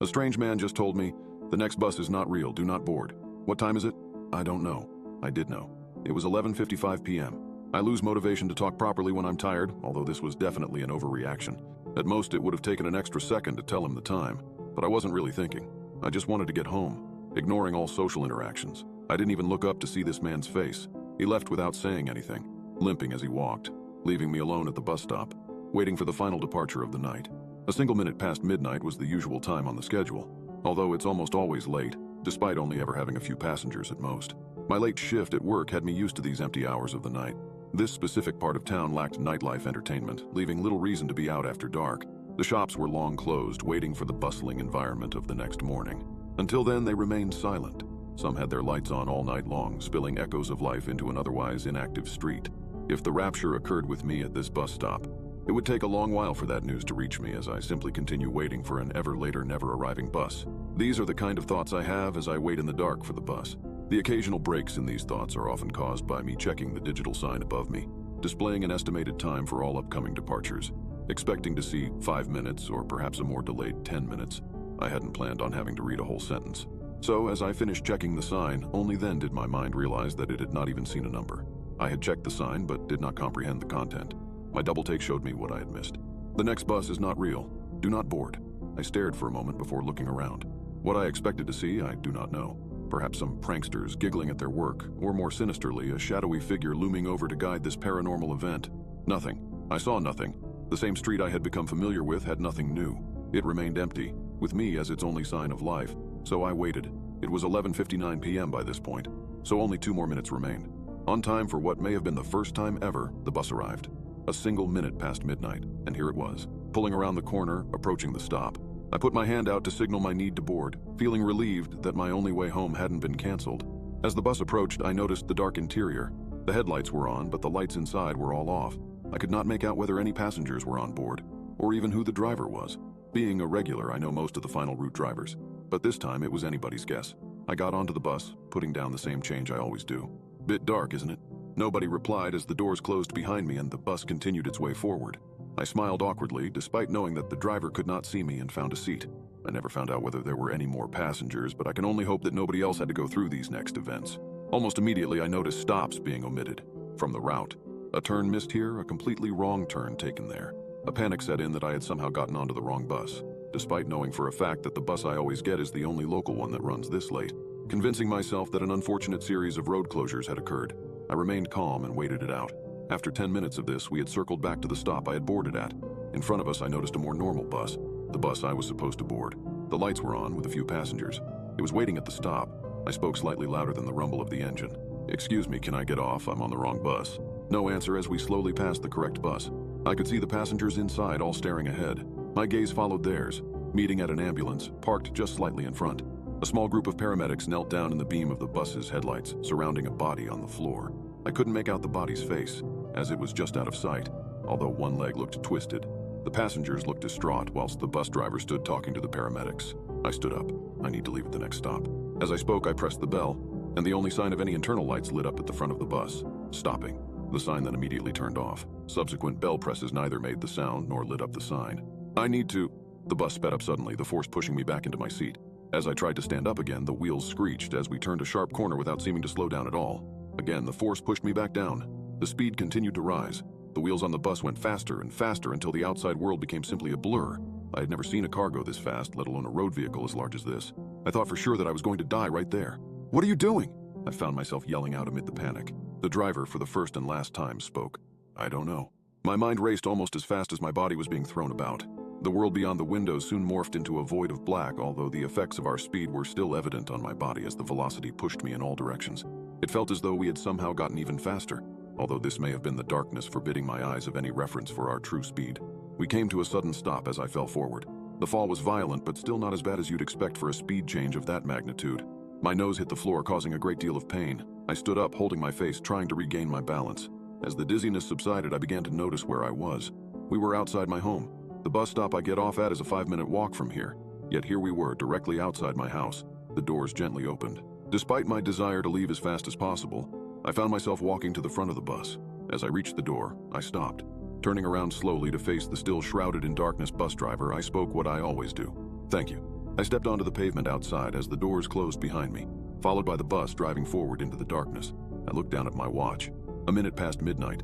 A strange man just told me, "The next bus is not real, do not board." What time is it? I don't know. I did know. It was 11:55 p.m. I lose motivation to talk properly when I'm tired, although this was definitely an overreaction. At most, it would have taken an extra second to tell him the time, but I wasn't really thinking. I just wanted to get home, ignoring all social interactions. I didn't even look up to see this man's face. He left without saying anything, limping as he walked, leaving me alone at the bus stop, waiting for the final departure of the night. A single minute past midnight was the usual time on the schedule, although it's almost always late, despite only ever having a few passengers at most. My late shift at work had me used to these empty hours of the night. This specific part of town lacked nightlife entertainment, leaving little reason to be out after dark. The shops were long closed, waiting for the bustling environment of the next morning. Until then, they remained silent. Some had their lights on all night long, spilling echoes of life into an otherwise inactive street. If the rapture occurred with me at this bus stop, it would take a long while for that news to reach me as I simply continue waiting for an ever later, never arriving bus. These are the kind of thoughts I have as I wait in the dark for the bus. The occasional breaks in these thoughts are often caused by me checking the digital sign above me, displaying an estimated time for all upcoming departures, expecting to see 5 minutes or perhaps a more delayed 10 minutes. I hadn't planned on having to read a whole sentence. So as I finished checking the sign, only then did my mind realize that it had not even seen a number. I had checked the sign but did not comprehend the content. My double take showed me what I had missed. The next bus is not real. Do not board. I stared for a moment before looking around. What I expected to see, I do not know. Perhaps some pranksters giggling at their work, or more sinisterly, a shadowy figure looming over to guide this paranormal event. Nothing. I saw nothing. The same street I had become familiar with had nothing new. It remained empty, with me as its only sign of life. So I waited. It was 11:59 p.m. by this point, so only 2 more minutes remained. On time for what may have been the first time ever, the bus arrived. A single minute past midnight, and here it was, pulling around the corner, approaching the stop. I put my hand out to signal my need to board, feeling relieved that my only way home hadn't been canceled. As the bus approached, I noticed the dark interior. The headlights were on, but the lights inside were all off. I could not make out whether any passengers were on board, or even who the driver was. Being a regular, I know most of the final route drivers, but this time it was anybody's guess. I got onto the bus, putting down the same change I always do. Bit dark, isn't it? Nobody replied as the doors closed behind me and the bus continued its way forward. I smiled awkwardly, despite knowing that the driver could not see me, and found a seat. I never found out whether there were any more passengers, but I can only hope that nobody else had to go through these next events. Almost immediately, I noticed stops being omitted from the route. A turn missed here, a completely wrong turn taken there. A panic set in that I had somehow gotten onto the wrong bus, despite knowing for a fact that the bus I always get is the only local one that runs this late. Convincing myself that an unfortunate series of road closures had occurred, I remained calm and waited it out. After 10 minutes of this, we had circled back to the stop I had boarded at. In front of us, I noticed a more normal bus, the bus I was supposed to board. The lights were on, with a few passengers. It was waiting at the stop. I spoke slightly louder than the rumble of the engine. "Excuse me, can I get off? I'm on the wrong bus." No answer as we slowly passed the correct bus. I could see the passengers inside all staring ahead. My gaze followed theirs, meeting at an ambulance, parked just slightly in front. A small group of paramedics knelt down in the beam of the bus's headlights, surrounding a body on the floor. I couldn't make out the body's face, as it was just out of sight, although one leg looked twisted. The passengers looked distraught, whilst the bus driver stood talking to the paramedics. I stood up. I need to leave at the next stop. As I spoke, I pressed the bell, and the only sign of any internal lights lit up at the front of the bus, stopping. The sign then immediately turned off. Subsequent bell presses neither made the sound nor lit up the sign. I need to... The bus sped up suddenly, the force pushing me back into my seat. As I tried to stand up again, the wheels screeched as we turned a sharp corner without seeming to slow down at all. Again, the force pushed me back down. The speed continued to rise. The wheels on the bus went faster and faster until the outside world became simply a blur. I had never seen a car go this fast, let alone a road vehicle as large as this. I thought for sure that I was going to die right there. "What are you doing?" I found myself yelling out amid the panic. The driver, for the first and last time, spoke. "I don't know." My mind raced almost as fast as my body was being thrown about. The world beyond the windows soon morphed into a void of black, although the effects of our speed were still evident on my body as the velocity pushed me in all directions. It felt as though we had somehow gotten even faster, although this may have been the darkness forbidding my eyes of any reference for our true speed. We came to a sudden stop as I fell forward. The fall was violent, but still not as bad as you'd expect for a speed change of that magnitude. My nose hit the floor, causing a great deal of pain. I stood up, holding my face, trying to regain my balance. As the dizziness subsided, I began to notice where I was. We were outside my home. The bus stop I get off at is a 5-minute walk from here. Yet here we were, directly outside my house. The doors gently opened. Despite my desire to leave as fast as possible, I found myself walking to the front of the bus. As I reached the door, I stopped. Turning around slowly to face the still shrouded in darkness bus driver, I spoke what I always do. "Thank you." I stepped onto the pavement outside as the doors closed behind me, followed by the bus driving forward into the darkness. I looked down at my watch. A minute past midnight.